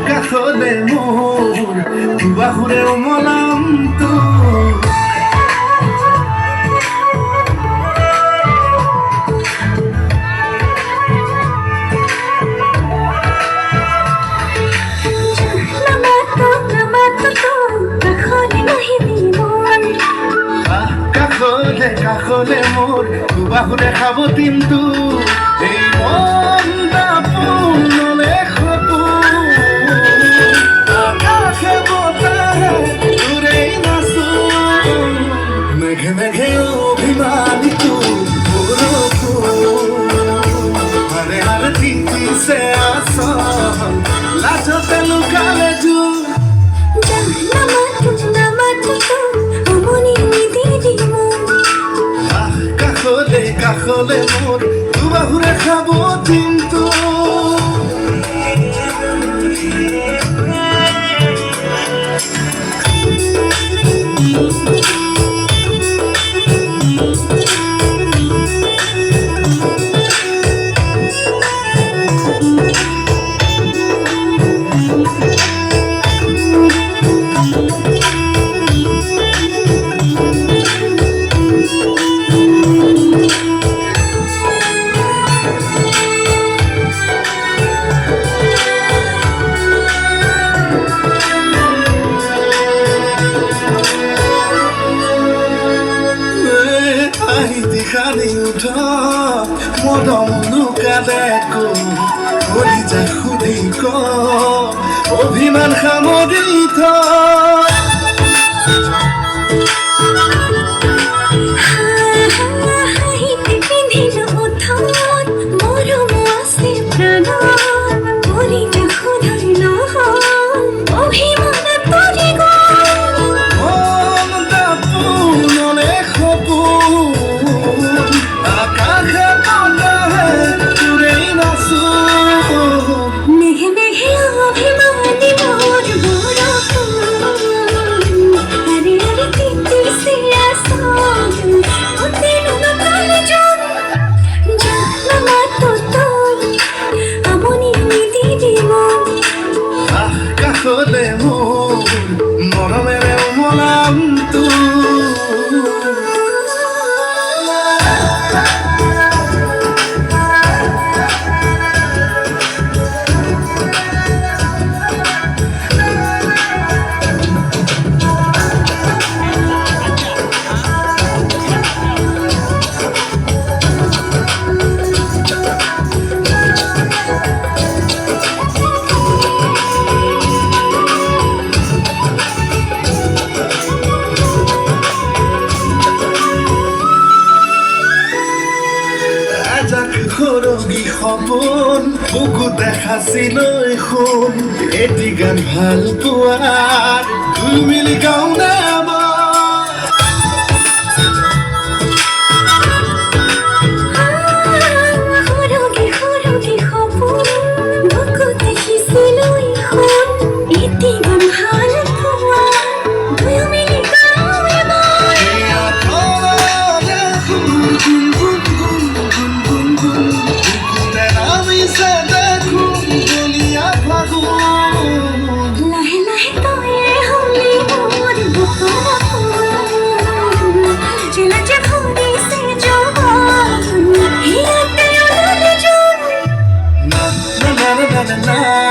কাষলে মোৰ বাহুৰে মলামটো কাষলে কাষলে মোৰ বাহুৰে খাব দিনটো এই মনটা পুনলে মেঘে মেঘে অভিমানিত হারে হারে দিছে আসল লাজতে লুকালে জুন কাষলে কাষলে মোৰ দুবাহুৰে খাব দিনটো খালি উঠ মদম লুকা দেখো কলিজা খুলি ক অভিমান সামৰি থ কাষলে মোৰ মৰমেৰে মলামটো সৰগী সপোন বুকু দেখাছিল শুন এটি গান ভাল পোৱা দুই মিলি গাওঁ নে na